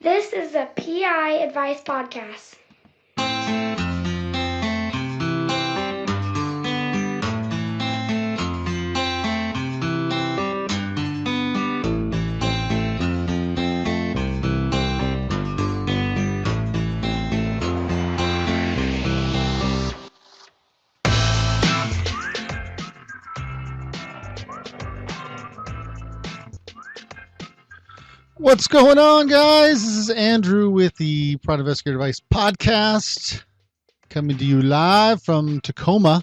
This is a PI Advice Podcast. What's going on, guys? This is Andrew with the Private Investigator Advice Podcast, coming to you live from Tacoma,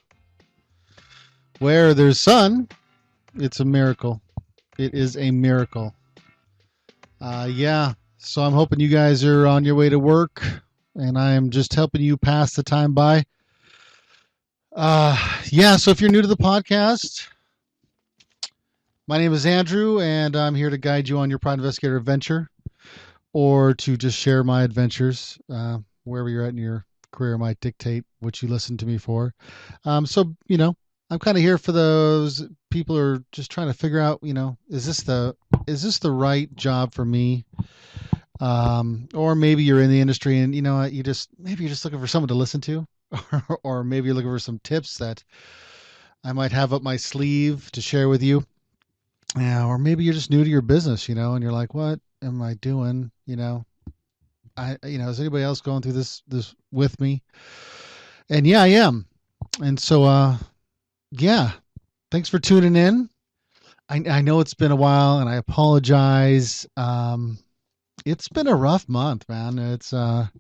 where there's sun. It's a miracle. It is a miracle. So I'm hoping you guys are on your way to work, and I am just helping you pass the time by. So if you're new to the podcast, my name is Andrew, and I'm here to guide you on your private investigator adventure, or to just share my adventures. Wherever you're at in your career might dictate what you listen to me for. I'm kind of here for those people who are just trying to figure out, is this the right job for me? Or maybe you're in the industry and maybe you're just looking for someone to listen to, or maybe you're looking for some tips that I might have up my sleeve to share with you. Yeah, or maybe you're just new to your business, and you're like, what am I doing? Is anybody else going through this with me? And yeah, I am. And so, thanks for tuning in. I know it's been a while and I apologize. It's been a rough month, man. It's, lots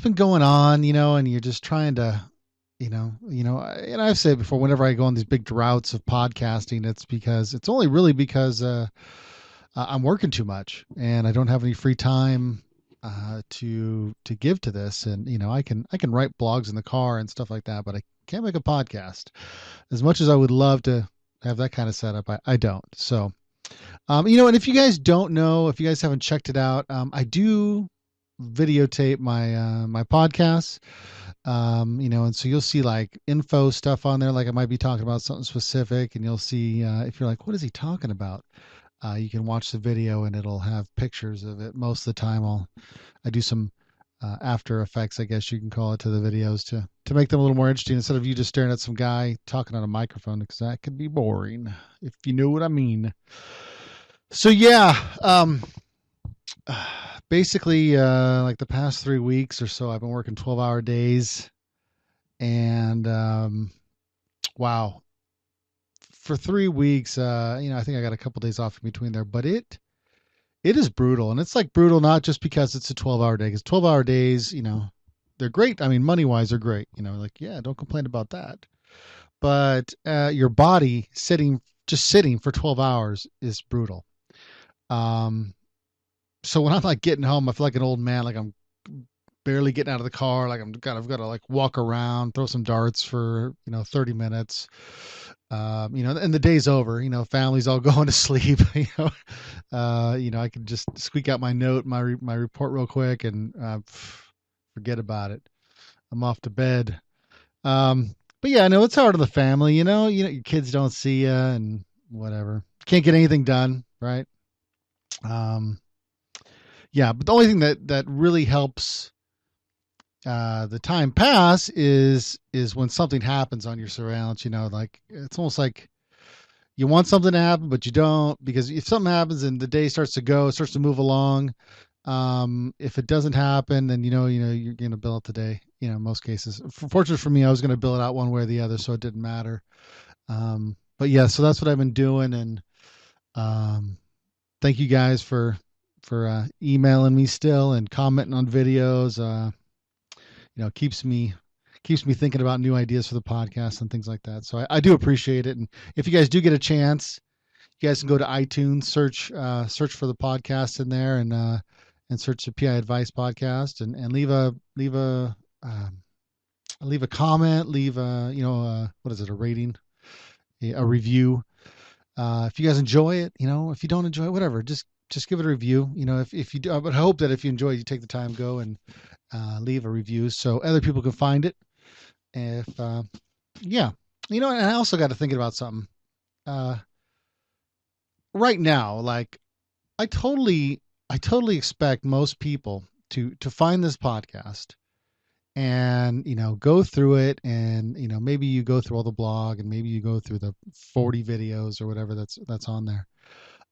been going on, and you're just trying to, and I've said before, whenever I go on these big droughts of podcasting, it's only really because I'm working too much and I don't have any free time to give to this. And I can write blogs in the car and stuff like that, but I can't make a podcast. As much as I would love to have that kind of setup, I don't. So, and if you guys don't know, if you guys haven't checked it out, I do videotape my podcasts. And so you'll see like info stuff on there, like I might be talking about something specific, and you'll see, if you're like, what is he talking about? You can watch the video and it'll have pictures of it. Most of the time I do some, after effects, I guess you can call it, to the videos to make them a little more interesting, instead of you just staring at some guy talking on a microphone, because that could be boring, if you know what I mean. So basically, like the past 3 weeks or so, I've been working 12-hour days, and wow, for 3 weeks, I think I got a couple days off in between there, but it is brutal. And it's like brutal not just because it's a 12-hour day, because 12-hour days, they're great. I mean, money wise, they're great. Don't complain about that. But your body sitting for 12 hours is brutal. So when I'm like getting home, I feel like an old man, like I'm barely getting out of the car, like I've got to like walk around, throw some darts for 30 minutes. And the day's over. Family's all going to sleep. I can just squeak out my note, my report real quick, and forget about it. I'm off to bed. But yeah, no, it's hard on the family. Your kids don't see you and whatever. Can't get anything done, right? But the only thing that really helps the time pass is when something happens on your surrounds. Like it's almost like you want something to happen, but you don't, because if something happens and the day starts to move along, if it doesn't happen, then you're gonna bill it the day. In most cases, fortunately for me, I was gonna bill it out one way or the other, so it didn't matter. But yeah, so that's what I've been doing, and thank you guys for emailing me still and commenting on videos. Keeps me thinking about new ideas for the podcast and things like that. So I do appreciate it. And if you guys do get a chance, you guys can go to iTunes, search for the podcast in there, and search the PI Advice Podcast, and leave a comment, leave a rating, a review. If you guys enjoy it, if you don't enjoy it, whatever, just give it a review. If you do, I would hope that if you enjoy it, you take the time, go and leave a review so other people can find it. And I also got to thinking about something. Right now, like I totally I totally expect most people to find this podcast and go through it, and maybe you go through all the blog, and maybe you go through the 40 videos or whatever that's on there.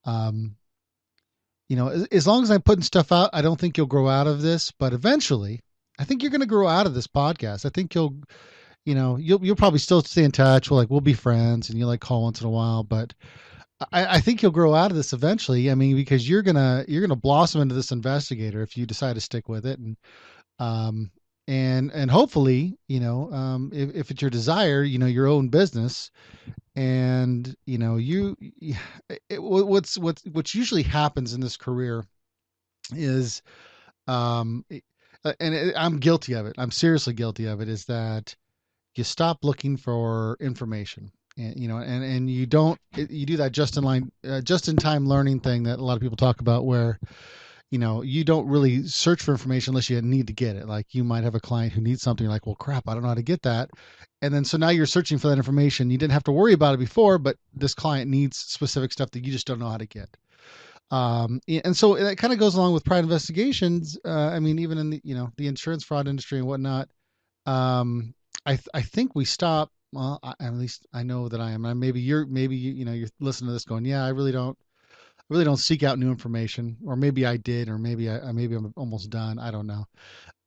um as long as I'm putting stuff out, I don't think you'll grow out of this, but eventually I think you're going to grow out of this podcast. I think you'll probably still stay in touch. We'll be friends, and you like call once in a while, but I think you'll grow out of this eventually. I mean, because you're gonna blossom into this investigator if you decide to stick with it, um, and hopefully, if it's your desire, your own business, and what's usually happens in this career is, um, I'm guilty of it. I'm seriously guilty of it. Is that you stop looking for information, and you don't you do that just in time learning thing that a lot of people talk about, where you don't really search for information unless you need to get it. Like, you might have a client who needs something, like, well, crap, I don't know how to get that. And then so now you're searching for that information. You didn't have to worry about it before, but this client needs specific stuff that you just don't know how to get. And so that kind of goes along with private investigations. I mean, even in the insurance fraud industry and whatnot, um, I think we stop. Well, at least I know that I am. And maybe you're listening to this going, yeah, I really don't seek out new information, or maybe I did, or maybe I'm almost done. I don't know.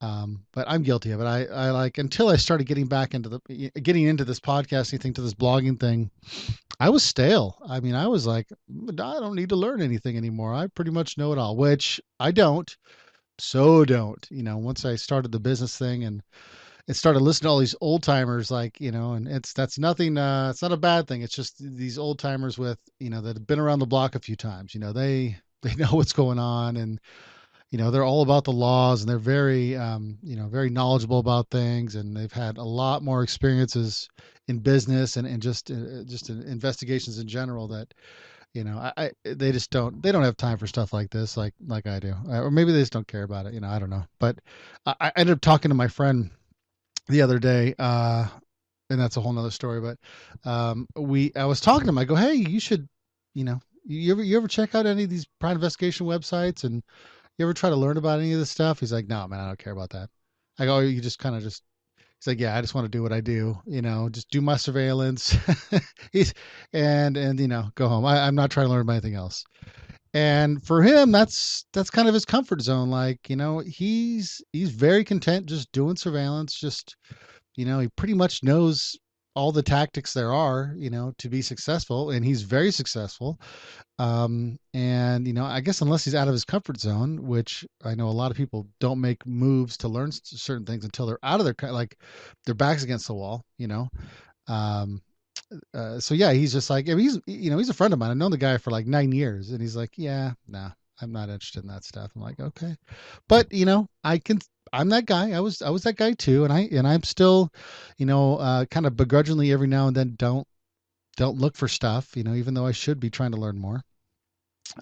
But I'm guilty of it. I like, until I started getting into this podcasting thing, to this blogging thing, I was stale. I mean, I was like, I don't need to learn anything anymore. I pretty much know it all, which I don't. So don't. Once I started the business thing and started listening to all these old timers, like, and that's nothing, it's not a bad thing. It's just these old timers with, that have been around the block a few times. They know what's going on, and they're all about the laws, and they're very very knowledgeable about things, and they've had a lot more experiences in business, and just in investigations in general, that they don't have time for stuff like this, like I do. Or maybe they just don't care about it. I don't know. But I ended up talking to my friend the other day, and that's a whole nother story. But I was talking to him. I go, hey, you should, you ever check out any of these private investigation websites, and you ever try to learn about any of this stuff? He's like, no, man, I don't care about that. I go, you just kind of just. He's like, yeah, I just want to do what I do, just do my surveillance. he's and go home. I'm not trying to learn about anything else. And for him, that's kind of his comfort zone. Like, he's very content just doing surveillance. Just, he pretty much knows all the tactics there are, to be successful, and he's very successful. And I guess unless he's out of his comfort zone, which I know a lot of people don't make moves to learn certain things until they're out of like their backs against the wall. Um, so yeah, he's just like, I mean, he's a friend of mine. I've known the guy for like 9 years, and he's like, yeah, nah, I'm not interested in that stuff. I'm like, okay, but I'm that guy. I was that guy too, and I'm still, kind of begrudgingly every now and then don't look for stuff, even though I should be trying to learn more.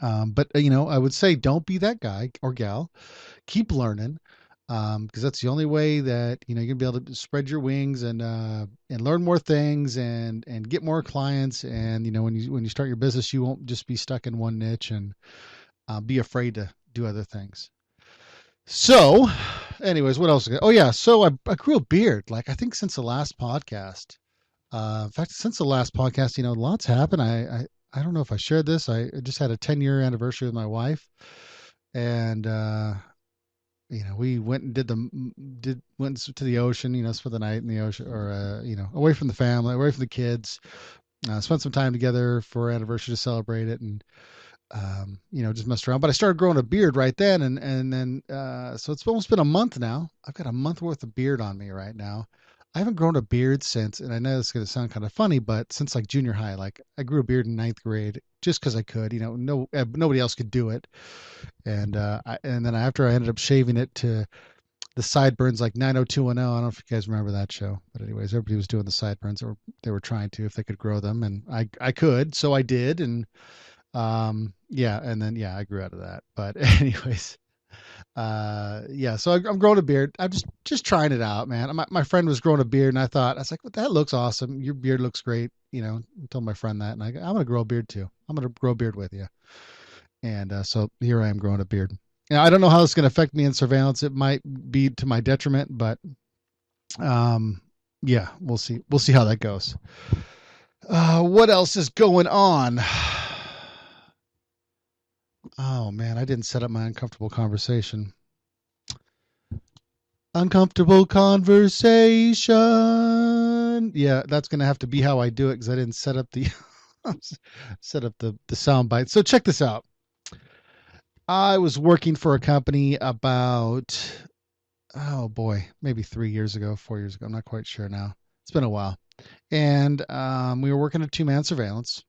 But I would say, don't be that guy or gal. Keep learning, because that's the only way that you're gonna be able to spread your wings, and learn more things, and get more clients. And when you start your business, you won't just be stuck in one niche, and be afraid to do other things. So, anyways, what else? Oh yeah, so I grew a beard. Like, I think since the last podcast. In fact, since the last podcast, lots happened. I don't know if I shared this. I just had a 10-year anniversary with my wife, and we went and went to the ocean. Spent the night in the ocean, or away from the family, away from the kids. Spent some time together for our anniversary to celebrate it, and just messed around. But I started growing a beard right then, and then so it's almost been a month now. I've got a month worth of beard on me right now. I haven't grown a beard since, and I know it's going to sound kind of funny, but since like junior high. Like, I grew a beard in ninth grade just because I could. Nobody else could do it, and then after I ended up shaving it to the sideburns, like 90210. I don't know if you guys remember that show, but anyways, everybody was doing the sideburns, or they were trying to, if they could grow them, and I could, so I did, and yeah, and then yeah, I grew out of that. But anyways, yeah, so I'm growing a beard. I'm just trying it out, man. My friend was growing a beard, and I was like, well, that looks awesome. Your beard looks great. I told my friend that, and I'm gonna grow a beard too. I'm gonna grow a beard with you. And so here I am growing a beard. Now, I don't know how it's going to affect me in surveillance. It might be to my detriment, but um, yeah, we'll see. We'll see how that goes. What else is going on? Oh man, I didn't set up my uncomfortable conversation. Uncomfortable conversation. Yeah, that's gonna have to be how I do it because I didn't set up the sound bite. So check this out. I was working for a company about, oh boy, maybe 3 years ago, 4 years ago. I'm not quite sure now. It's been a while. And we were working a 2-man surveillance.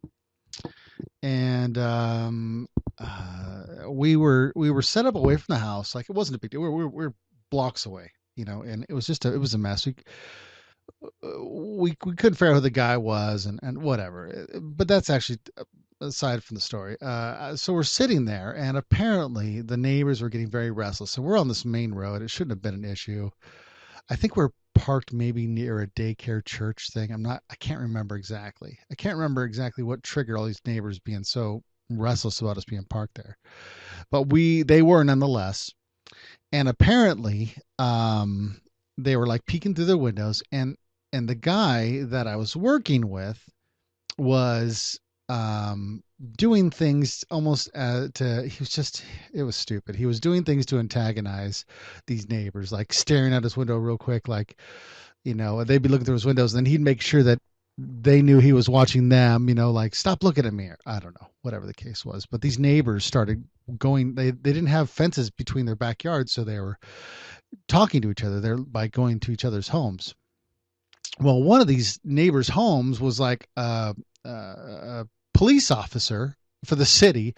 And we were set up away from the house. Like, it wasn't a big deal. We were blocks away, and it was it was a mess. We couldn't figure out who the guy was, and whatever. But that's actually aside from the story. So we're sitting there, and apparently the neighbors were getting very restless. So we're on this main road. It shouldn't have been an issue. I think we're parked maybe near a daycare church thing. I can't remember exactly. I can't remember exactly what triggered all these neighbors being so restless about us being parked there. But they were nonetheless. And apparently, they were like peeking through the windows, and the guy that I was working with was doing things almost it was stupid. He was doing things to antagonize these neighbors, like staring out his window real quick, like, they'd be looking through his windows, and then he'd make sure that they knew he was watching them, like, stop looking at me, or I don't know, whatever the case was. But these neighbors started going, they didn't have fences between their backyards, so they were talking to each other there by going to each other's homes. Well, one of these neighbors' homes was like a police officer for the city,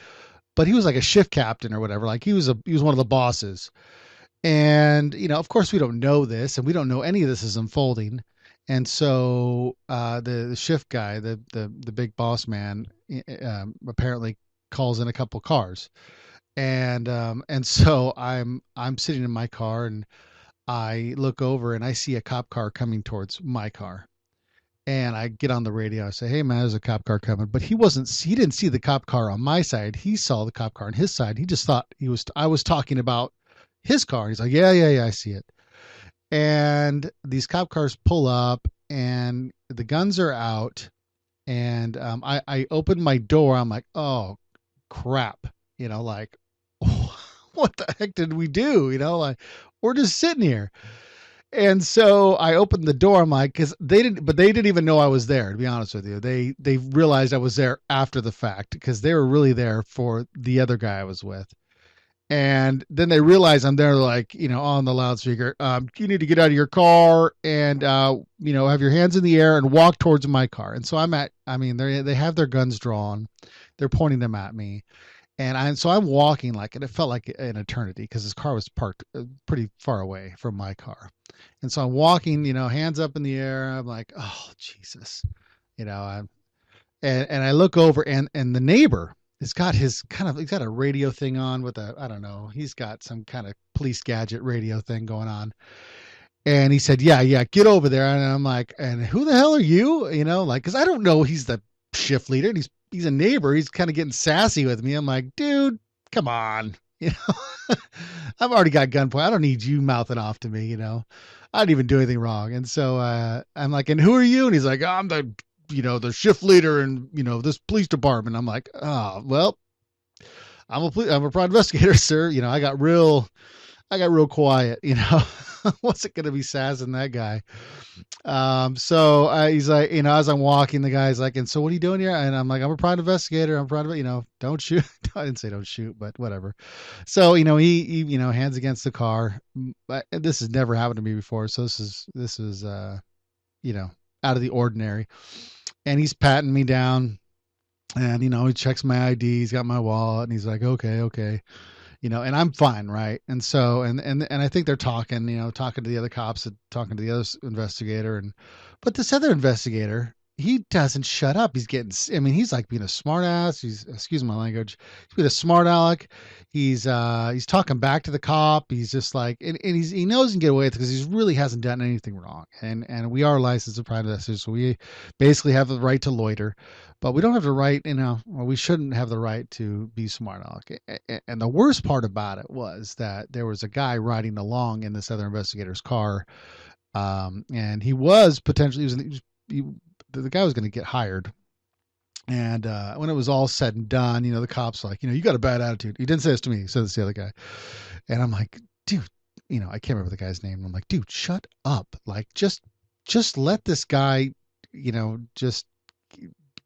but he was like a shift captain or whatever. Like, he was one of the bosses. And, of course we don't know this, and we don't know any of this is unfolding. And so the shift guy, the big boss man, apparently calls in a couple cars. And so I'm sitting in my car, and I look over and I see a cop car coming towards my car. And I get on the radio. I say, "Hey man, there's a cop car coming." But he didn't see the cop car on my side. He saw the cop car on his side. He just thought I was talking about his car. He's like, "Yeah, yeah, yeah, I see it." And these cop cars pull up, and the guns are out. And I open my door. I'm like, "Oh crap!" Like, what the heck did we do? Like, we're just sitting here. And so I opened the door. I'm like, because they didn't even know I was there. To be honest with you, they realized I was there after the fact, because they were really there for the other guy I was with. And then they realize I'm there, like, on the loudspeaker. You need to get out of your car and, have your hands in the air and walk towards my car. And so they have their guns drawn. They're pointing them at me. And so I'm walking, like, and it felt like an eternity because his car was parked pretty far away from my car. And so I'm walking, hands up in the air. I'm like, oh, Jesus, and I look over, and the neighbor has got he's got a radio thing on with I don't know, he's got some kind of police gadget radio thing going on. And he said, yeah, yeah, get over there. And I'm like, and who the hell are you? Like, because I don't know he's the shift leader, and he's a neighbor. He's kind of getting sassy with me. I'm like, dude, come on. I've already got gunpoint. I don't need you mouthing off to me. I didn't even do anything wrong. And so I'm like, and who are you? And he's like, I'm the shift leader in, this police department. I'm like, oh, well, I'm a private investigator, sir. I got real quiet, wasn't going to be sassing that guy. So he's like, as I'm walking, the guy's like, and so what are you doing here? And I'm like, I'm a private investigator. I'm private, don't shoot. I didn't say don't shoot, but whatever. So, he hands against the car. This has never happened to me before. So this is out of the ordinary. And he's patting me down, and, he checks my ID. He's got my wallet, and he's like, okay. And I'm fine, right? And so, and I think they're talking, talking to the other cops, and talking to the other investigator, but this other investigator he doesn't shut up. He's getting, I mean, he's like being a smart ass. He's, excuse my language, he's being a smart aleck. He's talking back to the cop. He's just like, and he knows he can get away with it because he really hasn't done anything wrong. And we are licensed private investigators, so we basically have the right to loiter, but we don't have the right, well, we shouldn't have the right to be smart aleck. And the worst part about it was that there was a guy riding along in this other investigator's car, and he was potentially, the guy was going to get hired. And when it was all said and done, the cop's like, you got a bad attitude. He didn't say this to me. He said this to the other guy. And I'm like, dude, I can't remember the guy's name. I'm like, dude, shut up. Like, just let this guy, just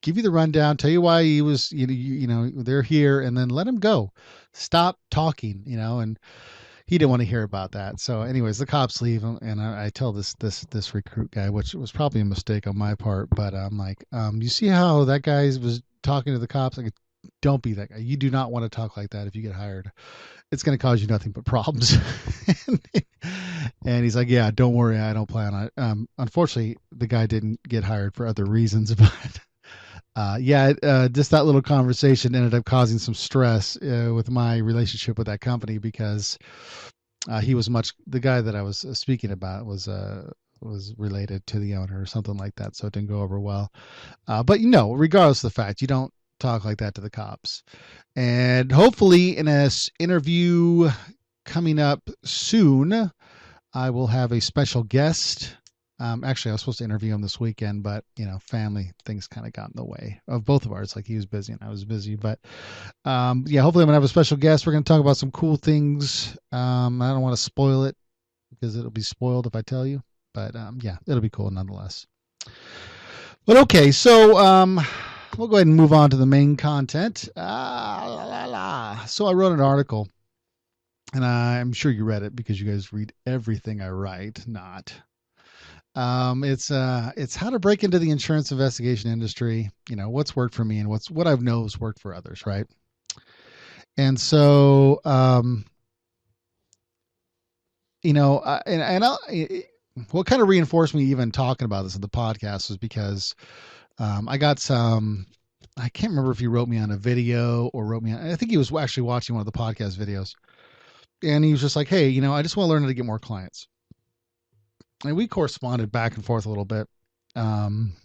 give you the rundown, tell you why he was, they're here, and then let him go. Stop talking, and he didn't want to hear about that. So anyways, the cops leave him, and I tell this recruit guy, which was probably a mistake on my part, but I'm like, you see how that guy was talking to the cops? Like, don't be that guy. You do not want to talk like that if you get hired. It's going to cause you nothing but problems. And he's like, yeah, don't worry, I don't plan on it. Unfortunately, the guy didn't get hired for other reasons, but just that little conversation ended up causing some stress with my relationship with that company, because the guy that I was speaking about was related to the owner or something like that, so it didn't go over well. But regardless of the fact, you don't talk like that to the cops. And hopefully in a interview coming up soon, I will have a special guest. Actually, I was supposed to interview him this weekend, but family things kind of got in the way of both of ours. Like, he was busy and I was busy, but hopefully I'm gonna have a special guest. We're gonna talk about some cool things. I don't want to spoil it because it'll be spoiled if I tell you, but it'll be cool nonetheless. But okay, so we'll go ahead and move on to the main content. So I wrote an article, and I'm sure you read it because you guys read everything I write. Not. It's how to break into the insurance investigation industry. What's worked for me and what I've known has worked for others, right? And so, what kind of reinforced me even talking about this in the podcast was because I got some. I can't remember if he wrote me on a video or wrote me on. I think he was actually watching one of the podcast videos, and he was just like, "Hey, I just want to learn how to get more clients." And we corresponded back and forth a little bit on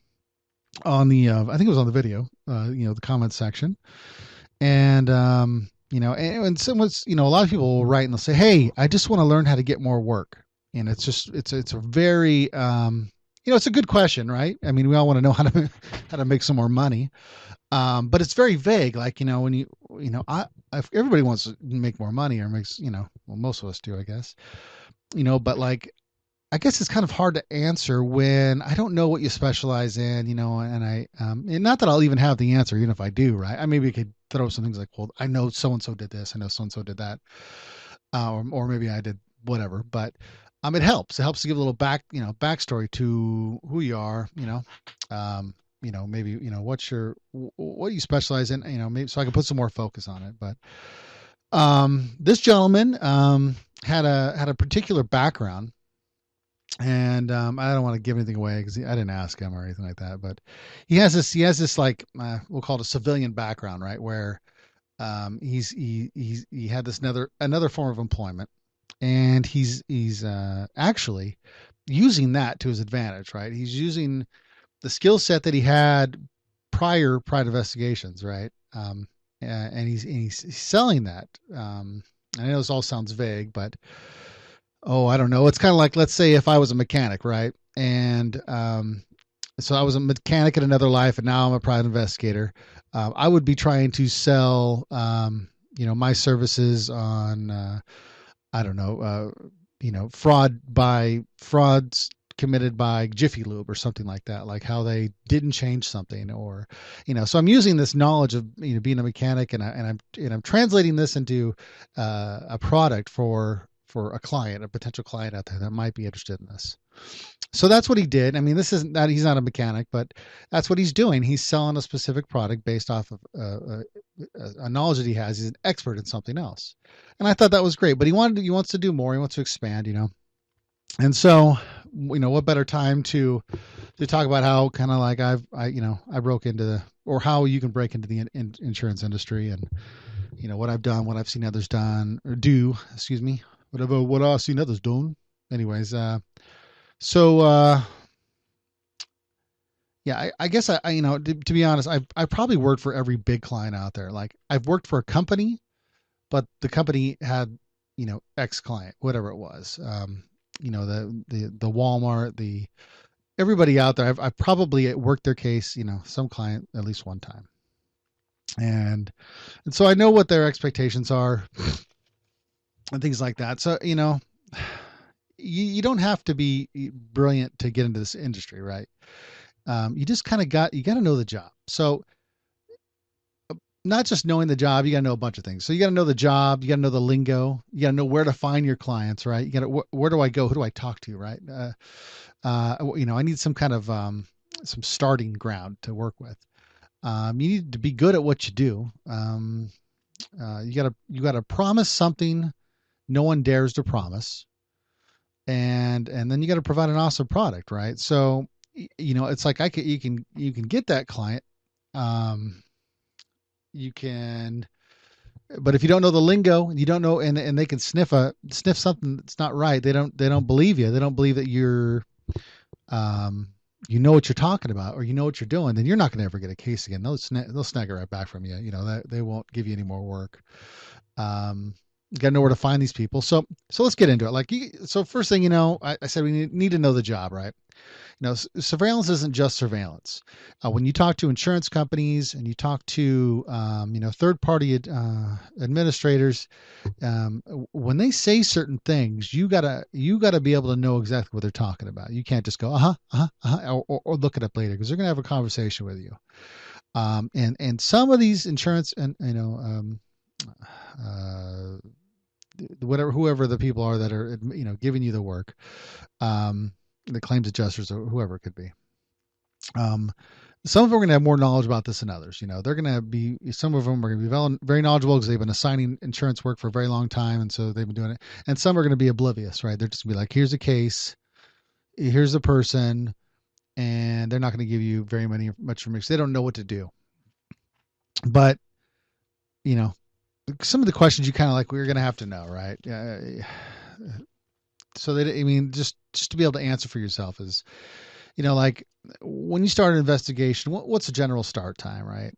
the I think it was on the video, the comment section. And and someone's, a lot of people will write and they'll say, hey, I just want to learn how to get more work. And it's a very it's a good question, right? I mean, we all want to know how to make some more money, but it's very vague. Like, when everybody wants to make more money, or makes, well, most of us do, I guess, but like, I guess it's kind of hard to answer when I don't know what you specialize in, and and not that I'll even have the answer, even if I do, right? I maybe could throw some things like, well, I know so-and-so did this, I know so-and-so did that, or maybe I did whatever, but it helps. It helps to give a little backstory to who you are, maybe, what do you specialize in, maybe so I can put some more focus on it. But this gentleman had a particular background. And I don't want to give anything away because I didn't ask him or anything like that. But he has this like we'll call it a civilian background, right? Where he had this another form of employment, and he's actually using that to his advantage, right? He's using the skill set that he had prior investigations, right? And he's selling that. I know this all sounds vague, but I don't know. It's kind of like, let's say if I was a mechanic, right? And so I was a mechanic in another life, and now I'm a private investigator. I would be trying to sell, my services on, I don't know, frauds committed by Jiffy Lube or something like that, like how they didn't change something, or, so I'm using this knowledge of, being a mechanic, and I'm translating this into a product for a client, a potential client out there that might be interested in this. So that's what he did. I mean, this isn't that he's not a mechanic, but that's what he's doing. He's selling a specific product based off of a knowledge that he has. He's an expert in something else. And I thought that was great, but he wants to do more. He wants to expand, And so, what better time to to talk about how kind of like I broke into or how you can break into the insurance industry, and what I've done, what I've seen others done or do, excuse me, what I've seen others doing. Anyways, so yeah, I guess to be honest, I've probably worked for every big client out there. Like I've worked for a company, but the company had X client, whatever it was. The Walmart, the everybody out there. I've probably worked their case, some client at least one time, and so I know what their expectations are and things like that. So you don't have to be brilliant to get into this industry, right? You just kind of got to know the job. So not just knowing the job, you got to know a bunch of things. So you got to know the job, you got to know the lingo, you got to know where to find your clients, right? You got to where do I go? Who do I talk to, right? I need some kind of some starting ground to work with. You need to be good at what you do. You gotta promise something no one dares to promise, and then you got to provide an awesome product, right? So it's like you can get that client. You can, but if you don't know the lingo and you don't know, and they can sniff something that's not right, they don't believe you. They don't believe that um, you know what you're talking about or you know what you're doing, then you're not going to ever get a case again. They'll snag it right back from you. That they won't give you any more work. You got to know where to find these people. So let's get into it. So first thing, I said we need to know the job, right? Surveillance isn't just surveillance. When you talk to insurance companies and you talk to, third-party administrators, when they say certain things, you gotta be able to know exactly what they're talking about. You can't just go or look it up later because they're gonna have a conversation with you. And some of these insurance and whoever the people are that are giving you the work, the claims adjusters or whoever it could be. Some of them are going to have more knowledge about this than others. They're going to be, some of them are going to be very knowledgeable because they've been assigning insurance work for a very long time. And so they've been doing it. And some are going to be oblivious, right? They're just going to be like, here's a case, here's a person, and they're not going to give you much information. They don't know what to do. But, some of the questions you kind of like, we're going to have to know, right? So that, just to be able to answer for yourself is, like when you start an investigation, what's the general start time, right?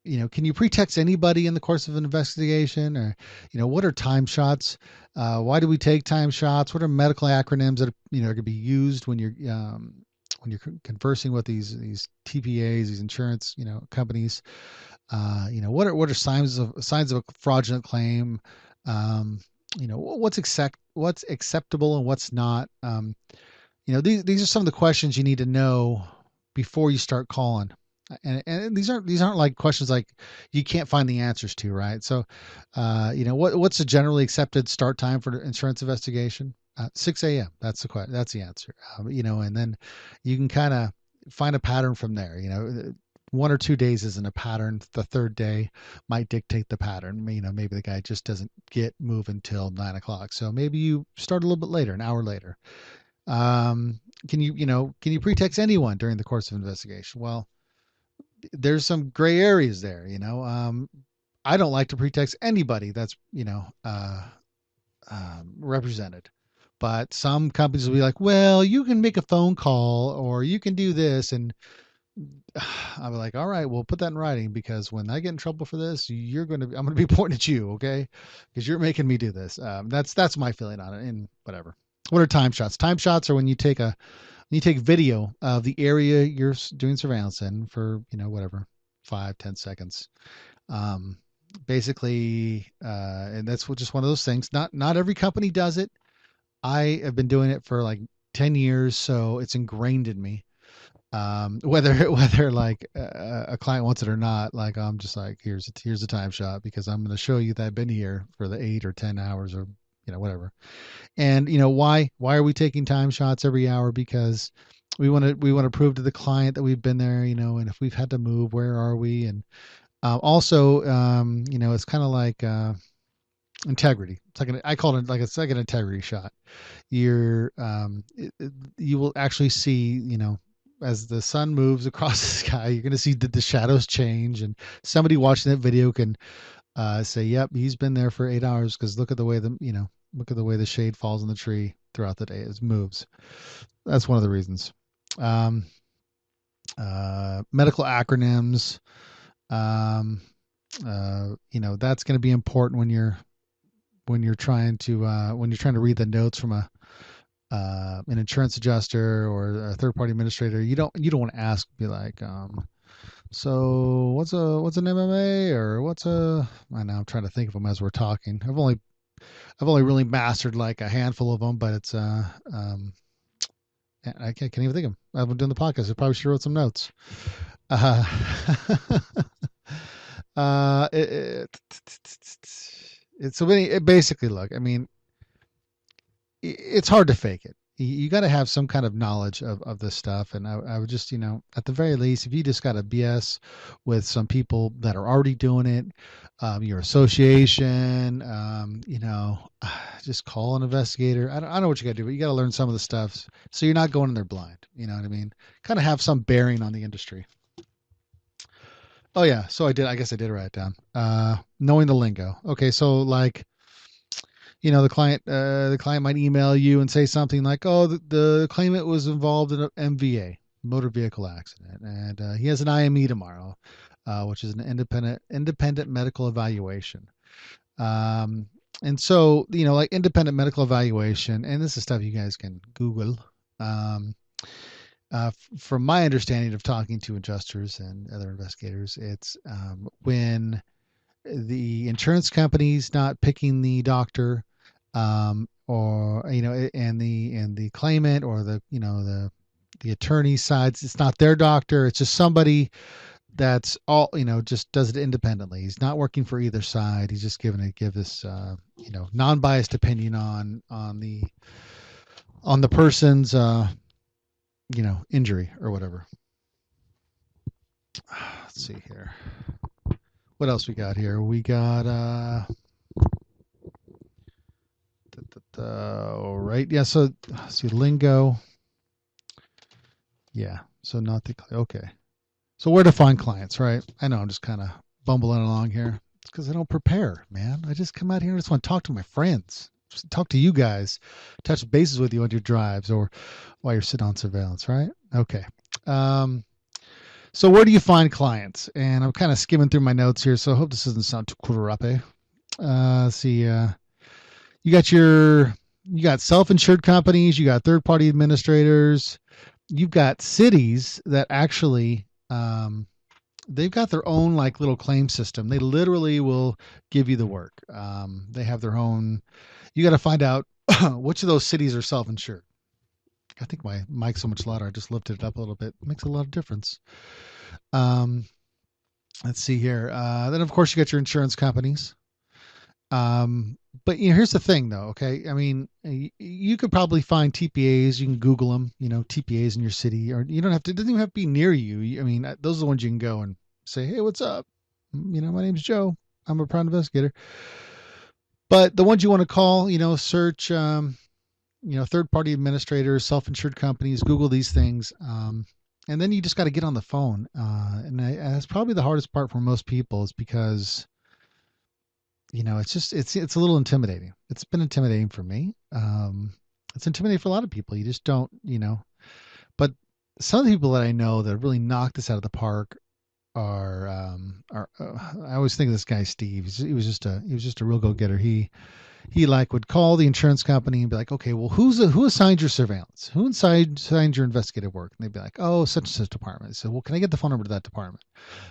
Can you pretext anybody in the course of an investigation, or, what are time shots? Why do we take time shots? What are medical acronyms that are going to be used when you're conversing with these TPAs, these insurance, companies? What are signs of a fraudulent claim? What's acceptable and what's not? These are some of the questions you need to know before you start calling. And these aren't like questions like you can't find the answers to, right? So, what's the generally accepted start time for the insurance investigation? 6 a.m. That's the answer. And then you can kind of find a pattern from there. 1 or 2 days isn't a pattern. The third day might dictate the pattern. Maybe the guy just doesn't get moving until 9 o'clock. So maybe you start a little bit later, an hour later. Can you pretext anyone during the course of investigation? Well, there's some gray areas there. I don't like to pretext anybody that's represented. But some companies will be like, well, you can make a phone call or you can do this. And I'm like, all right, we'll put that in writing because when I get in trouble for this, I'm going to be pointing at you. Okay. Because you're making me do this. That's my feeling on it, and whatever. What are time shots? Time shots are when you take video of the area you're doing surveillance in for, whatever, 5-10 seconds. Basically, and that's just one of those things. Not every company does it. I have been doing it for like 10 years, so it's ingrained in me. Whether like a client wants it or not, like I'm just like, here's a time shot because I'm going to show you that I've been here for the 8 or 10 hours or whatever. And why are we taking time shots every hour? Because we want to prove to the client that we've been there, and if we've had to move, where are we? And also, it's kind of like integrity. I call it like a second integrity shot. You will actually see, as the sun moves across the sky, you're going to see the shadows change, and somebody watching that video can say, "Yep, he's been there for 8 hours because look at the way the shade falls on the tree throughout the day. It moves." That's one of the reasons. Um, Medical acronyms. Um, that's going to be important when you're trying to read the notes from an insurance adjuster or a third party administrator. You don't want to ask, be like, so what's an MMA, or what's a I know I'm trying to think of them as we're talking. I've only really mastered like a handful of them, but it's I can't even think of them. I've been doing the podcast. I probably should wrote some notes. Uh, uh, it, it's so many. Basically, look, I mean, it's hard to fake it. You got to have some kind of knowledge of this stuff. And I would just, at the very least, if you just got a BS with some people that are already doing it, your association, just call an investigator. I don't know what you got to do, but you got to learn some of the stuff so you're not going in there blind. You know what I mean? Kind of have some bearing on the industry. Oh yeah, so I guess I did write it down. Knowing the lingo. Okay, so like, the client might email you and say something like, "Oh, the claimant was involved in an MVA, motor vehicle accident, and he has an IME tomorrow, which is an independent medical evaluation." Um, and so, like independent medical evaluation, and this is stuff you guys can Google. Um, from my understanding of talking to adjusters and other investigators, it's when the insurance company's not picking the doctor, or and the claimant or the attorney sides, it's not their doctor, it's just somebody that's all, just does it independently. He's not working for either side. He's just give this non-biased opinion on the person's injury or whatever. Let's see here. What else we got here? We got all right. Yeah. So let's see, Lingo. Yeah. So not the okay. So where to find clients, right? I know I'm just kind of bumbling along here. It's because I don't prepare, man. I just come out here and just want to talk to my friends, just talk to you guys, touch bases with you on your drives or while you're sitting on surveillance, right? Okay. So where do you find clients? And I'm kind of skimming through my notes here, so I hope this doesn't sound too kurape. See, you got self-insured companies, you got third-party administrators, you've got cities that actually they've got their own like little claim system. They literally will give you the work. They have their own. You got to find out which of those cities are self-insured. I think my mic's so much louder. I just lifted it up a little bit. It makes a lot of difference. Let's see here. Then of course you got your insurance companies. But here's the thing though. Okay. I mean, you could probably find TPAs. You can Google them, TPAs in your city, or you don't have to, it doesn't even have to be near you. I mean, those are the ones you can go and say, "Hey, what's up? My name's Joe. I'm a private investigator." But the ones you want to call, search, third party administrators, self-insured companies, Google these things. And then you just got to get on the phone. And that's probably the hardest part for most people, is because it's a little intimidating. It's been intimidating for me. It's intimidating for a lot of people. You just don't, but some of the people that I know that really knocked this out of the park are I always think of this guy, Steve. He was just a real go-getter. He like would call the insurance company and be like, "Okay, well, who assigned your surveillance? Who assigned your investigative work?" And they'd be like, "Oh, such and such department." He said, "Well, can I get the phone number to that department?"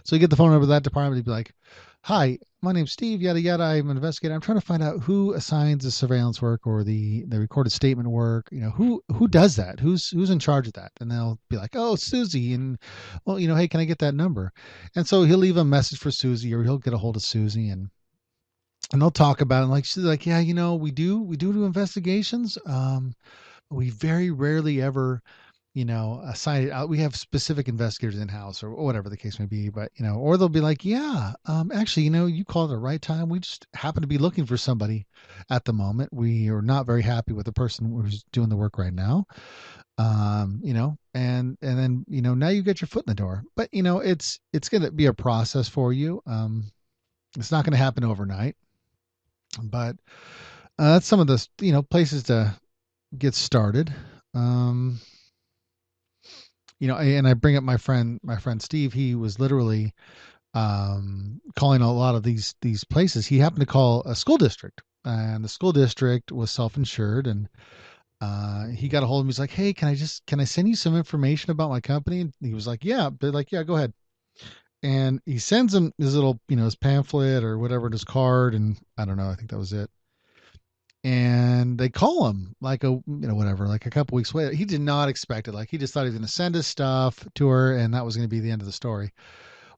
So you get the phone number to that department. He'd be like, "Hi, my name's Steve, yada yada. I'm an investigator. I'm trying to find out who assigns the surveillance work or the recorded statement work. Who does that? Who's in charge of that?" And they'll be like, "Oh, Susie." And well, hey, can I get that number? And so he'll leave a message for Susie, or he'll get a hold of Susie, and they'll talk about it. And like she's like, "Yeah, we do investigations. We very rarely ever assign it out. We have specific investigators in house or whatever the case may be, but, or they'll be like, yeah, actually, you called at the right time. We just happen to be looking for somebody at the moment. We are not very happy with the person who's doing the work right now. And then, now you get your foot in the door, but it's going to be a process for you. It's not going to happen overnight, but, that's some of the, places to get started. Um, and I bring up my friend Steve. He was literally calling a lot of these places. He happened to call a school district, and the school district was self-insured, and he got a hold of me. He's like, "Hey, can I send you some information about my company?" And he was like, "Yeah." They're like, "Yeah, go ahead." And he sends him his little, his pamphlet or whatever, his card, and I don't know. I think that was it. And they call him like whatever, like a couple weeks later. He did not expect it. Like he just thought he was going to send his stuff to her, and that was going to be the end of the story.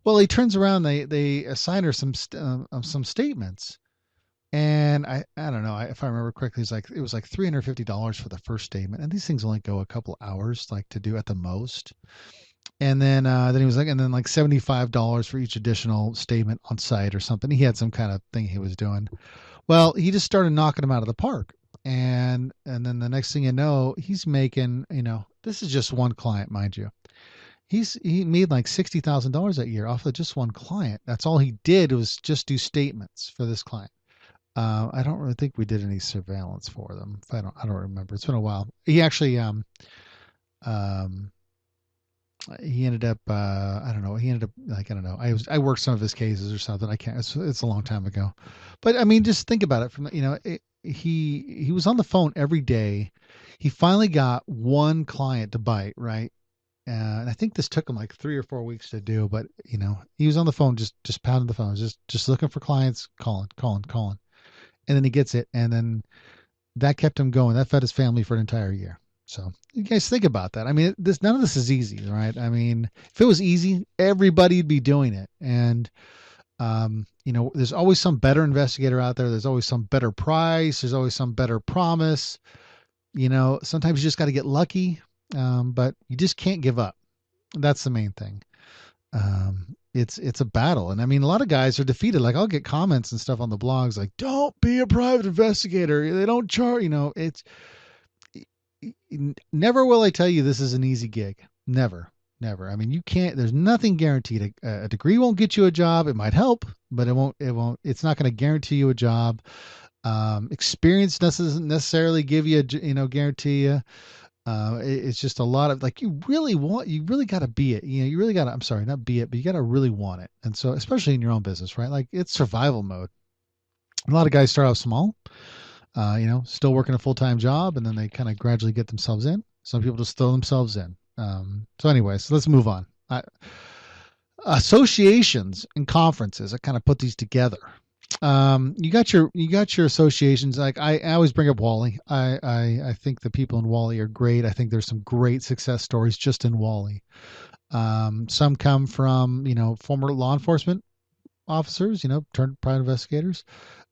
Well, he turns around. They assign her some statements, and I don't know if I remember correctly. It was like $350 for the first statement, and these things only go a couple hours, like to do at the most. And then he was like, and then like $75 for each additional statement on site or something. He had some kind of thing he was doing. Well, he just started knocking them out of the park. And then the next thing you know, he's making, this is just one client, mind you. He made like $60,000 that year off of just one client. That's all he did was just do statements for this client. I don't really think we did any surveillance for them. I don't remember. It's been a while. He actually, he ended up, I don't know. He ended up like, I don't know. I worked some of his cases or something. I can't, it's a long time ago, but I mean, just think about it from, he was on the phone every day. He finally got one client to bite, right? And I think this took him like 3 or 4 weeks to do, but he was on the phone, just pounding the phone, just looking for clients, calling. And then he gets it. And then that kept him going. That fed his family for an entire year. So you guys think about that. I mean, none of this is easy, right? I mean, if it was easy, everybody'd be doing it. And, there's always some better investigator out there. There's always some better price. There's always some better promise. Sometimes you just got to get lucky. But you just can't give up. That's the main thing. It's a battle. And I mean, a lot of guys are defeated. Like I'll get comments and stuff on the blogs like, don't be a private investigator. They don't charge, never will I tell you this is an easy gig. Never. I mean, you can't, there's nothing guaranteed. A degree won't get you a job. It might help, but it's not going to guarantee you a job. Experience doesn't necessarily give you guarantee you. It's just a lot of like, you really got to be it. You really got to, I'm sorry, not be it, but you got to really want it. And so, especially in your own business, right? Like it's survival mode. A lot of guys start off small, still working a full-time job, and then they kind of gradually get themselves in. Some people just throw themselves in. So anyways, let's move on. Associations and conferences, I kind of put these together. You got your associations. Like I always bring up Wally. I think the people in Wally are great. I think there's some great success stories just in Wally. Some come from, former law enforcement officers, turned private investigators.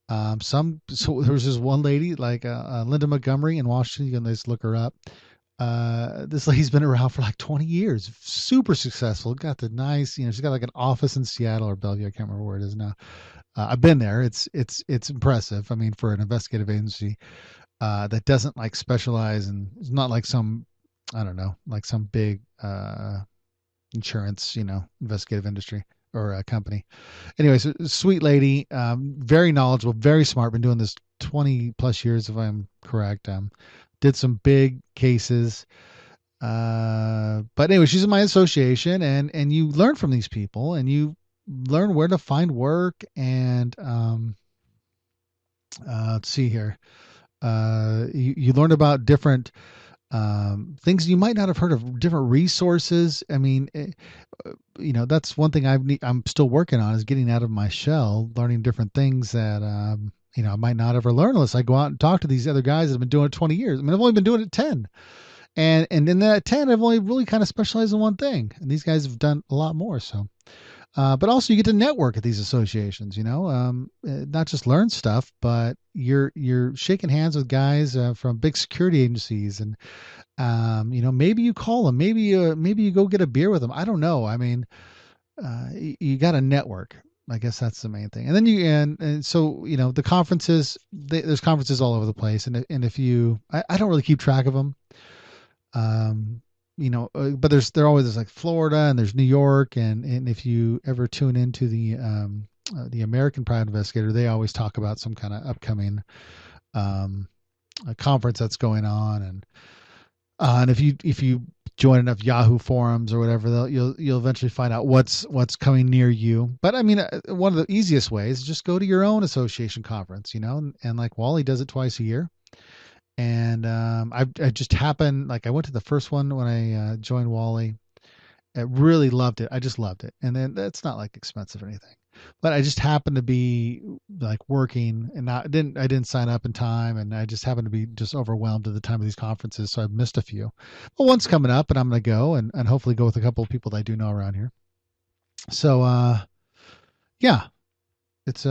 So there was this one lady like, Linda Montgomery in Washington. You can just look her up. This lady's been around for like 20 years, super successful. Got the nice, she's got like an office in Seattle or Bellevue. I can't remember where it is now. I've been there. It's impressive. I mean, for an investigative agency that doesn't like specialize in, it's not like some, I don't know, like some big insurance, investigative industry or a company. Anyways, sweet lady, very knowledgeable, very smart. Been doing this 20 plus years, if I'm correct. Did some big cases. But anyway, she's in my association, and you learn from these people, and you learn where to find work. And let's see here. You learn about different things you might not have heard of, different resources. I mean, that's one thing I'm still working on, is getting out of my shell, learning different things that I might not ever learn unless I go out and talk to these other guys that have been doing it 20 years. I mean, I've only been doing it 10. And in that 10, I've only really kind of specialized in one thing. And these guys have done a lot more. So But also you get to network at these associations, not just learn stuff, but you're shaking hands with guys from big security agencies, and maybe you call them, maybe you go get a beer with them. I don't know. I mean, you got to network. I guess that's the main thing. And then and so the conferences, there's conferences all over the place, and if you, I don't really keep track of them. But they're always like Florida, and there's New York, and if you ever tune into the American Private Investigator, they always talk about some kind of upcoming a conference that's going on, and if you join enough Yahoo forums or whatever, you'll eventually find out what's coming near you. But I mean, one of the easiest ways is just go to your own association conference, and like Wally does it twice a year. And I just happened, like I went to the first one when I joined Wally. I really loved it. I just loved it. And then that's not like expensive or anything, but I just happened to be like working and I didn't sign up in time, and I just happened to be just overwhelmed at the time of these conferences, so I've missed a few. But one's coming up, and I'm going to go and hopefully go with a couple of people that I do know around here. So yeah, it's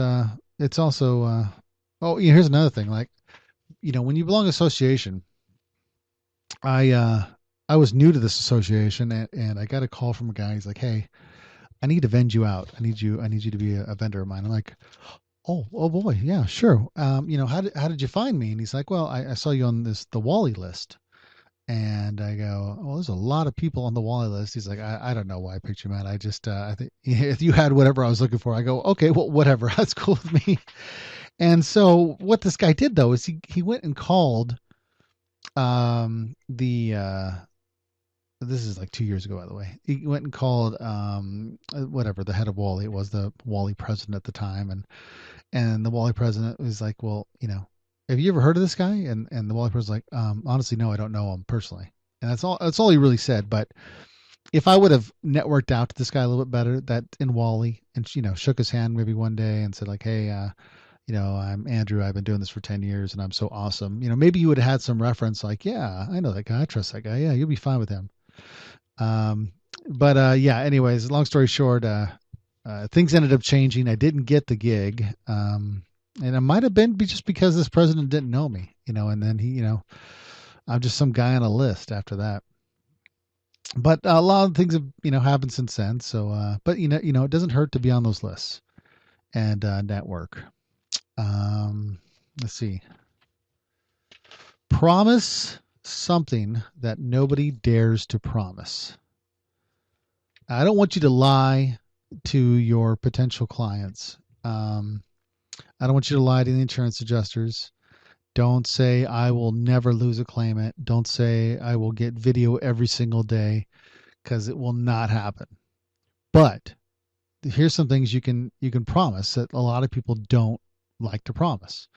also oh yeah, here's another thing. Like, when you belong to association, I was new to this association, and I got a call from a guy. He's like, "Hey, I need to vend you out. I need you to be a vendor of mine." I'm like, "Oh boy, yeah, sure. How did you find me?" And he's like, "Well, I saw you on the Wally list." And I go, "Well, there's a lot of people on the Wally list." He's like, "I don't know why I picked you, man. I just I think if you had whatever I was looking for." I go, "Okay, well, whatever. That's cool with me." And so what this guy did though is he went and called the this is like 2 years ago, by the way. He went and called whatever the head of Wally. It was the Wally president at the time, and the Wally president was like, "Well, have you ever heard of this guy?" And the Wally president's like, "Honestly, no, I don't know him personally." And that's all he really said. But if I would have networked out to this guy a little bit better, that in Wally, and shook his hand maybe one day and said like, "Hey, I'm Andrew. I've been doing this for 10 years and I'm so awesome." Maybe you would have had some reference like, "Yeah, I know that guy. I trust that guy. Yeah, you'll be fine with him." But yeah, anyways, long story short, things ended up changing. I didn't get the gig. And it might have been just because this president didn't know me, and then I'm just some guy on a list after that. But a lot of things have, happened since then. So, but it doesn't hurt to be on those lists and network. Let's see. Promise something that nobody dares to promise. I don't want you to lie to your potential clients. I don't want you to lie to the insurance adjusters. Don't say I will never lose a claimant. Don't say I will get video every single day, because it will not happen. But here's some things you can promise that a lot of people don't like to promise.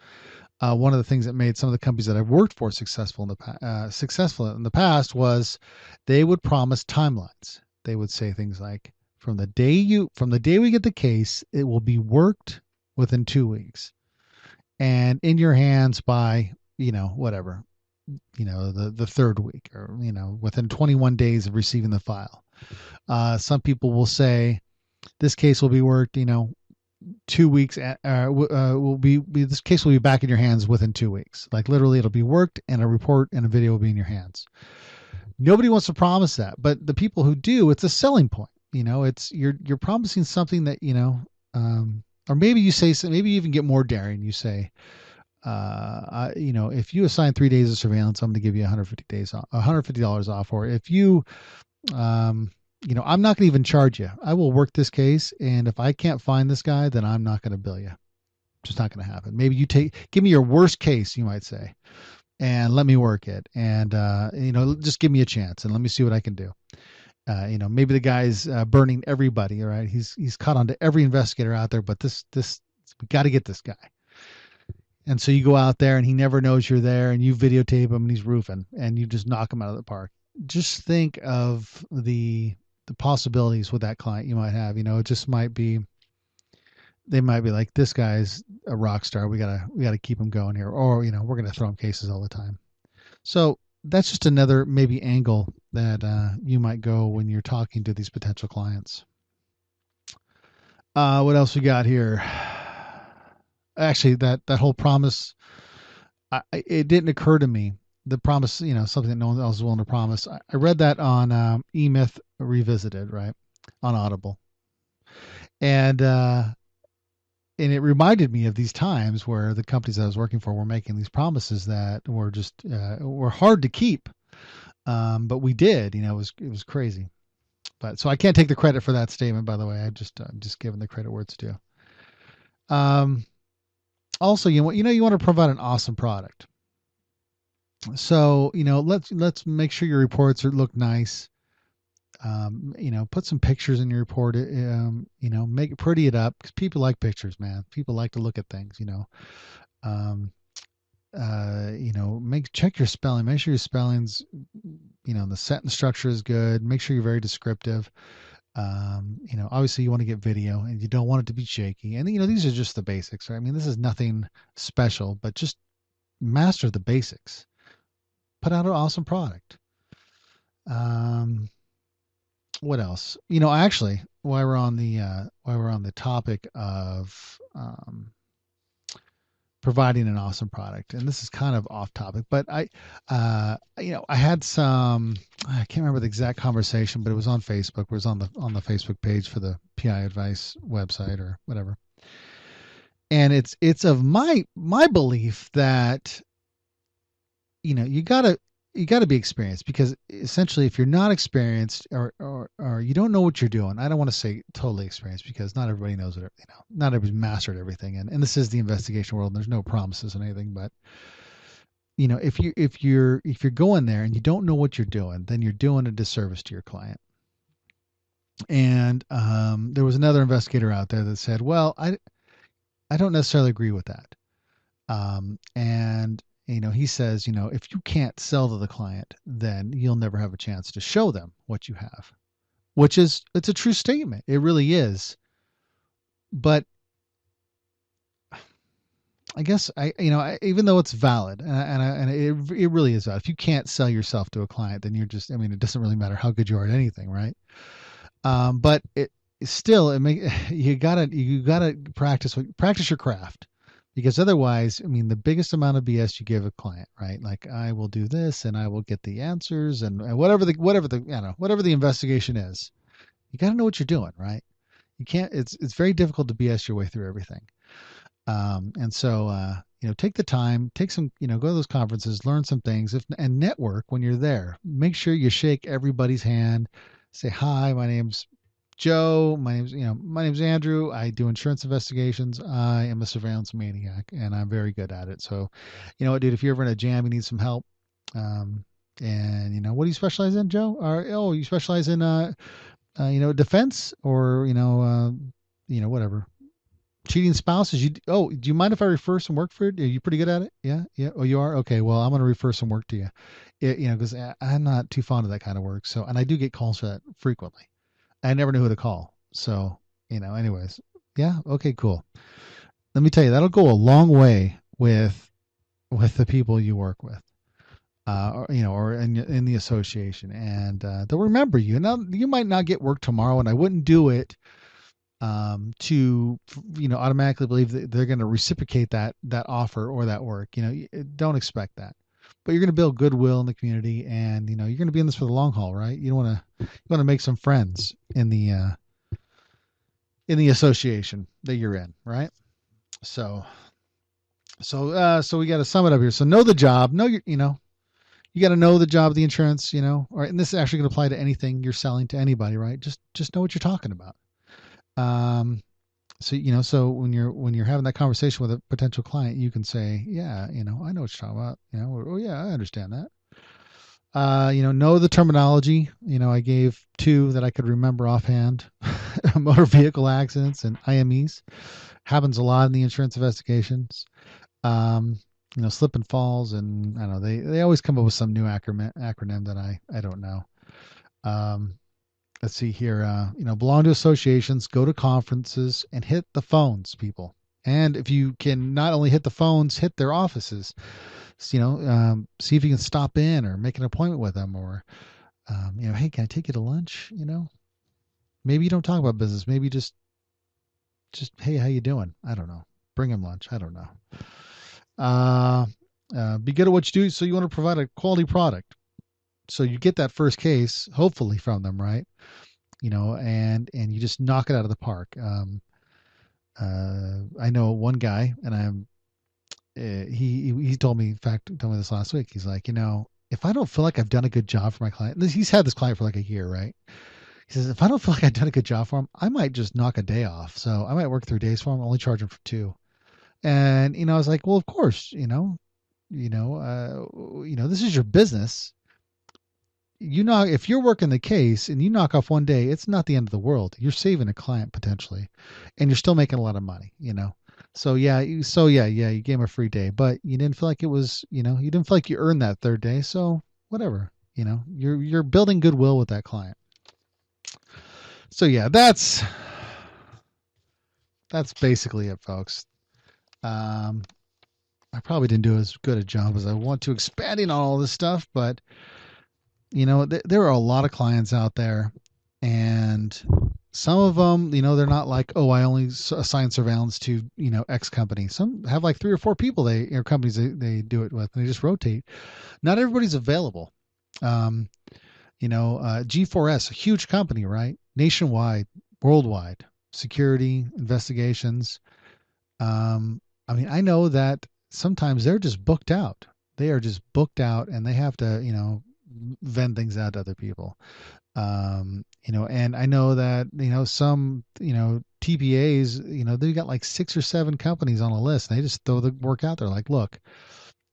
One of the things that made some of the companies that I've worked for successful in the past was they would promise timelines. They would say things like, from the day we get the case, it will be worked within 2 weeks and in your hands by whatever, the third week, or within 21 days of receiving the file. Some people will say this case will be worked 2 weeks will be this case will be back in your hands within 2 weeks. Like literally it'll be worked and a report and a video will be in your hands. Nobody wants to promise that, but the people who do, it's a selling point. It's you're promising something that or maybe you say, maybe you even get more daring. You say, if you assign 3 days of surveillance, I'm going to give you $150 off. Or if you, I'm not going to even charge you. I will work this case, and if I can't find this guy, then I'm not going to bill you. Just not going to happen. Maybe you give me your worst case, you might say, and let me work it, and just give me a chance and let me see what I can do. Maybe the guy's burning everybody. All right, he's caught onto every investigator out there, but this we got to get this guy. And so you go out there and he never knows you're there, and you videotape him and he's roofing, and you just knock him out of the park. Just think of the possibilities with that client you might have. It just might be, they might be like, this guy's a rock star. We gotta keep him going here, or we're gonna throw him cases all the time. So that's just another maybe angle that you might go when you're talking to these potential clients. What else we got here? Actually, that whole promise, it didn't occur to me. The promise, something that no one else is willing to promise. I read that on E-Myth Revisited, right, on Audible, and it reminded me of these times where the companies I was working for were making these promises that were just were hard to keep, but we did. It was crazy. But so I can't take the credit for that statement, by the way. I'm just giving the credit where it's due. Um, Also, you want to provide an awesome product. So let's make sure your reports look nice. Put some pictures in your report. Make it pretty it up because people like pictures, man. People like to look at things. Um, make check your spelling. Make sure your spelling's, the sentence structure is good. Make sure you're very descriptive. Obviously you want to get video and you don't want it to be shaky. And these are just the basics, right? I mean, this is nothing special, but just master the basics. Put out an awesome product. What else? Actually, while we're on the topic of providing an awesome product, and this is kind of off topic, but I had some, I can't remember the exact conversation, but it was on Facebook. It was on the Facebook page for the PI Advice website or whatever. And it's of my belief that you gotta be experienced, because essentially if you're not experienced, or you don't know what you're doing. I don't want to say totally experienced, because not everybody knows what, not everybody's mastered everything, and this is the investigation world and there's no promises on anything. But if you're going there and you don't know what you're doing, then you're doing a disservice to your client. And there was another investigator out there that said, well, I don't necessarily agree with that. And he says, if you can't sell to the client, then you'll never have a chance to show them what you have, it's a true statement. It really is. But I guess even though it's valid, and it really is valid. If you can't sell yourself to a client, then you're just, it doesn't really matter how good you are at anything, right? But it still, you gotta practice your craft. Because otherwise, the biggest amount of BS you give a client, right? Like, I will do this and I will get the answers, and whatever the investigation is, you got to know what you're doing, right? You can't. It's very difficult to BS your way through everything. And so take the time, take some, go to those conferences, learn some things, and network when you're there. Make sure you shake everybody's hand, say hi. My name's Joe. My name's Andrew. I do insurance investigations. I am a surveillance maniac, and I'm very good at it. So, what, dude? If you're ever in a jam, you need some help. And what do you specialize in, Joe? You specialize in defense, or whatever. Cheating spouses. Do you mind if I refer some work for you? Are you pretty good at it? Yeah, yeah. Oh, you are. Okay. Well, I'm going to refer some work to you. Because I'm not too fond of that kind of work. So, and I do get calls for that frequently. I never knew who to call. So, anyways. Yeah. Okay, cool. Let me tell you, that'll go a long way with the people you work with, or in the association, and they'll remember you. Now, you might not get work tomorrow, and I wouldn't do it to automatically believe that they're going to reciprocate that offer or that work. Don't expect that. But you're going to build goodwill in the community, and you're going to be in this for the long haul, right? You want to make some friends in the association that you're in, right? So we got to sum it up here. So know the job. You got to know the job of the insurance. And this is actually going to apply to anything you're selling to anybody, right? Just know what you're talking about. So when you're having that conversation with a potential client, you can say, yeah, I know what you're talking about. Oh yeah, I understand that. Know the terminology. I gave two that I could remember offhand: motor vehicle accidents and IMEs. Happens a lot in the insurance investigations. Slip and falls, and I don't know, they always come up with some new acronym that I don't know. Let's see here. Belong to associations, go to conferences, and hit the phones, people. And if you can not only hit the phones, hit their offices. See if you can stop in or make an appointment with them, or hey, can I take you to lunch? Maybe you don't talk about business. Maybe just hey, how you doing? I don't know. Bring him lunch. I don't know. Uh, be good at what you do. So you want to provide a quality product. So you get that first case, hopefully from them, right? And you just knock it out of the park. I know one guy, and he told me, in fact, told me this last week. He's like, if I don't feel like I've done a good job for my client, he's had this client for like a year, right? He says, if I don't feel like I've done a good job for him, I might just knock a day off. So I might work 3 days for him, only charge him for two. And I was like, well, of course, this is your business. If you're working the case and you knock off one day, it's not the end of the world. You're saving a client potentially, and you're still making a lot of money. So yeah, you gave him a free day, but you didn't feel like it was, you didn't feel like you earned that third day. So whatever, you're building goodwill with that client. So yeah, that's basically it, folks. I probably didn't do as good a job as I want to expanding on all this stuff, but there are a lot of clients out there, and some of them, they're not like, oh, I only assign surveillance to, X company. Some have like 3 or 4 people companies they do it with, and they just rotate. Not everybody's available. G4S, a huge company, right? Nationwide, worldwide, security, investigations. I know that sometimes they're just booked out. They are just booked out, and they have to, vend things out to other people. And I know that, some, TPAs, they've got like 6 or 7 companies on a list, and they just throw the work out there like, look,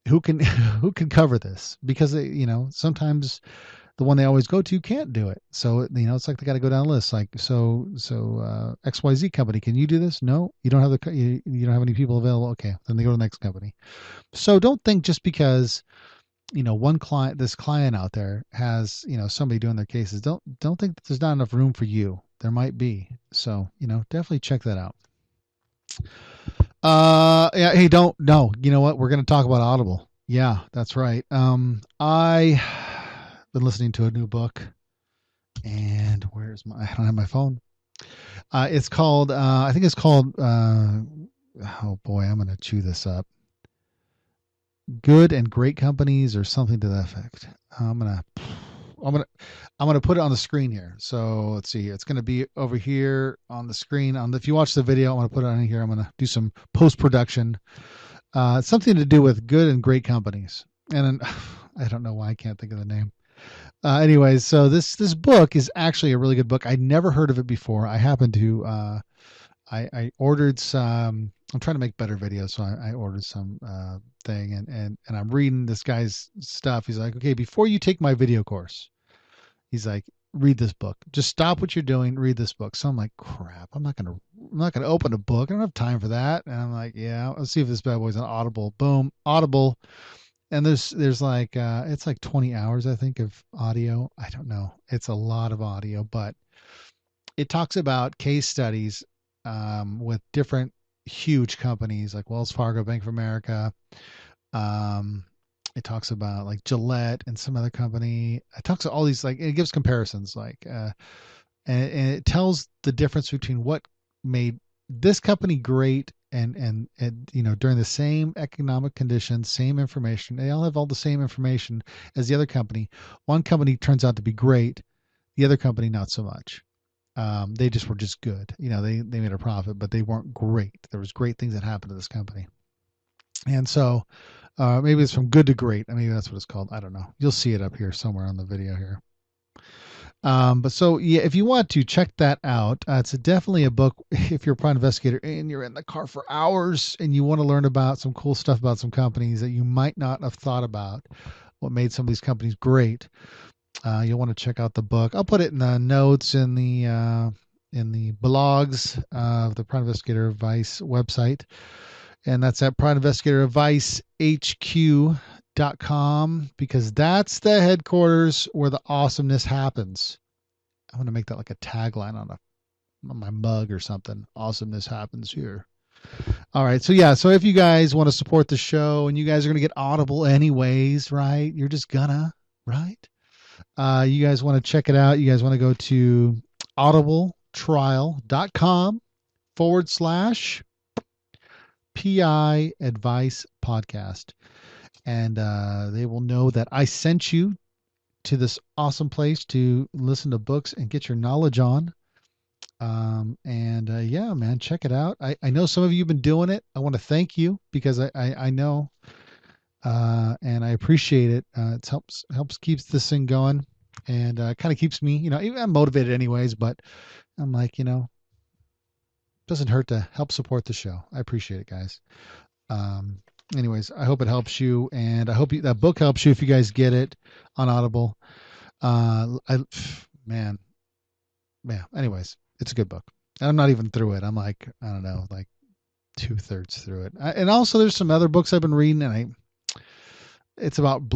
who can who can cover this? Because sometimes the one they always go to can't do it. So, it's like they got to go down a list. Like, so XYZ company, can you do this? No, you don't have you don't have any people available. Okay. Then they go to the next company. So don't think just because, this client out there has, somebody doing their cases, don't think that there's not enough room for you. There might be. So, definitely check that out. Yeah. Hey, don't, no, you know what? We're going to talk about Audible. Yeah, that's right. I been listening to a new book, and I don't have my phone. It's called, I think it's called, oh boy, I'm going to chew this up. Good and Great Companies, or something to that effect. I'm gonna put it on the screen here. So let's see. It's gonna be over here on the screen. If you watch the video, I'm gonna put it on here. I'm gonna do some post production. Something to do with good and great companies. And I don't know why I can't think of the name. Anyways, so this book is actually a really good book. I'd never heard of it before. I happened to I ordered some. I'm trying to make better videos, so I ordered some thing, and I'm reading this guy's stuff. He's like, okay, before you take my video course, he's like, read this book. Just stop what you're doing, read this book. So I'm like, crap, I'm not gonna open a book. I don't have time for that. And I'm like, yeah, let's see if this bad boy's on Audible. Boom, Audible. And there's like it's like 20 hours, I think, of audio. I don't know. It's a lot of audio, but it talks about case studies with different huge companies like Wells Fargo, Bank of America. It talks about like Gillette and some other company. It talks about all these, like, it gives comparisons, like, and it tells the difference between what made this company great and during the same economic conditions, same information. They all have all the same information as the other company. One company turns out to be great, the other company not so much. They just were just good. They made a profit, but they weren't great. There was great things that happened to this company. And so maybe it's from good to great. Maybe that's what it's called. I don't know. You'll see it up here somewhere on the video here. But so, yeah, if you want to check that out, it's definitely a book if you're a private investigator and you're in the car for hours and you want to learn about some cool stuff about some companies that you might not have thought about, what made some of these companies great. You'll want to check out the book. I'll put it in the notes in the blogs of the Private Investigator Advice website. And that's at PrivateInvestigatorAdviceHQ.com, because that's the headquarters where the awesomeness happens. I'm going to make that like a tagline on my mug or something. Awesomeness happens here. All right. So yeah. So if you guys want to support the show, and you guys are going to get Audible anyways, right? You're just gonna, right? You guys want to check it out. You guys want to go to audibletrial.com PI Advice Podcast. And they will know that I sent you to this awesome place to listen to books and get your knowledge on. Yeah, man, check it out. I know some of you have been doing it. I want to thank you because I know and I appreciate it. It helps keeps this thing going, and kind of keeps me, even I'm motivated anyways, but I'm like, doesn't hurt to help support the show. I appreciate it, guys. Anyways, I hope it helps you, and I hope that book helps you if you guys get it on Audible. Man. Anyways, it's a good book. I'm not even through it. I'm like, I don't know, like 2/3 through it. And also, there's some other books I've been reading, and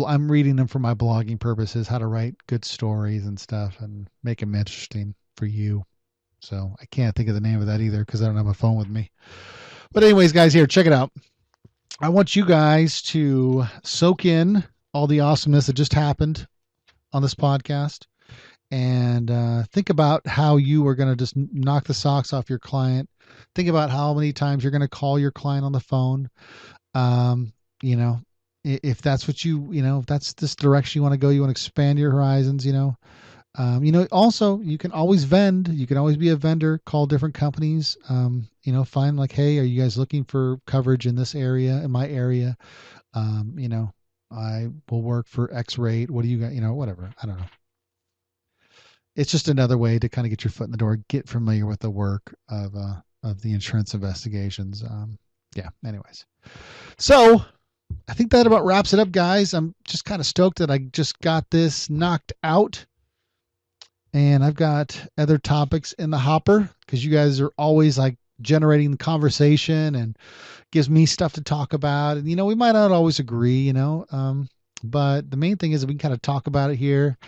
I'm reading them for my blogging purposes, how to write good stories and stuff, and make them interesting for you. So I can't think of the name of that either because I don't have my phone with me. But anyways, guys, here, check it out. I want you guys to soak in all the awesomeness that just happened on this podcast, and think about how you are going to just knock the socks off your client. Think about how many times you're going to call your client on the phone. If that's what if that's this direction you want to go, you want to expand your horizons, also you can always vend. You can always be a vendor, call different companies, find like, hey, are you guys looking for coverage in this area, in my area? I will work for X rate. What do you got? Whatever. I don't know. It's just another way to kind of get your foot in the door, get familiar with the work of the insurance investigations. Anyways. So I think that about wraps it up, guys. I'm just kind of stoked that I just got this knocked out. And I've got other topics in the hopper because you guys are always like generating the conversation and gives me stuff to talk about. And, we might not always agree, but the main thing is that we can kind of talk about it here.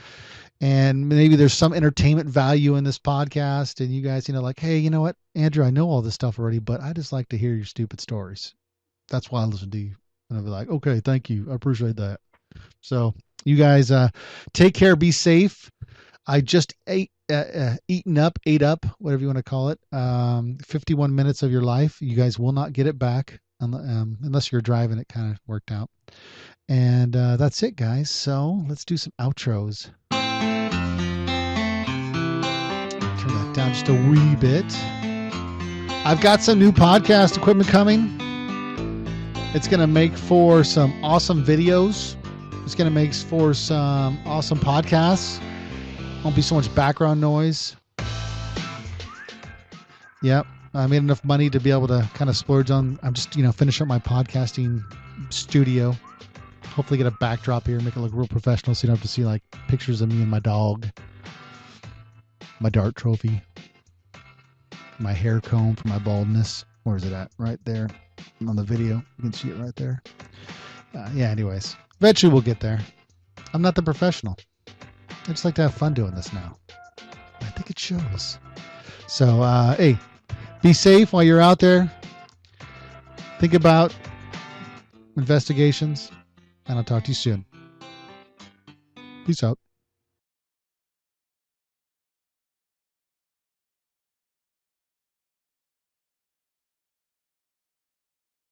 And maybe there's some entertainment value in this podcast. And you guys, like, hey, you know what, Andrew, I know all this stuff already, but I just like to hear your stupid stories. That's why I listen to you. And I'll be like, okay, thank you. I appreciate that. So you guys take care, be safe. I just ate up, whatever you want to call it, 51 minutes of your life. You guys will not get it back unless you're driving. It kind of worked out. And that's it, guys. So let's do some outros. Turn that down just a wee bit. I've got some new podcast equipment coming. It's going to make for some awesome videos. It's going to make for some awesome podcasts. Won't be so much background noise. Yep. I made enough money to be able to kind of splurge on. I'm just, finish up my podcasting studio. Hopefully get a backdrop here, make it look real professional so you don't have to see like pictures of me and my dog. My dart trophy. My hair comb for my baldness. Where is it at? Right there on the video. You can see it right there. Anyways. Eventually we'll get there. I'm not the professional. I just like to have fun doing this now. I think it shows. So, hey, be safe while you're out there. Think about investigations, and I'll talk to you soon. Peace out.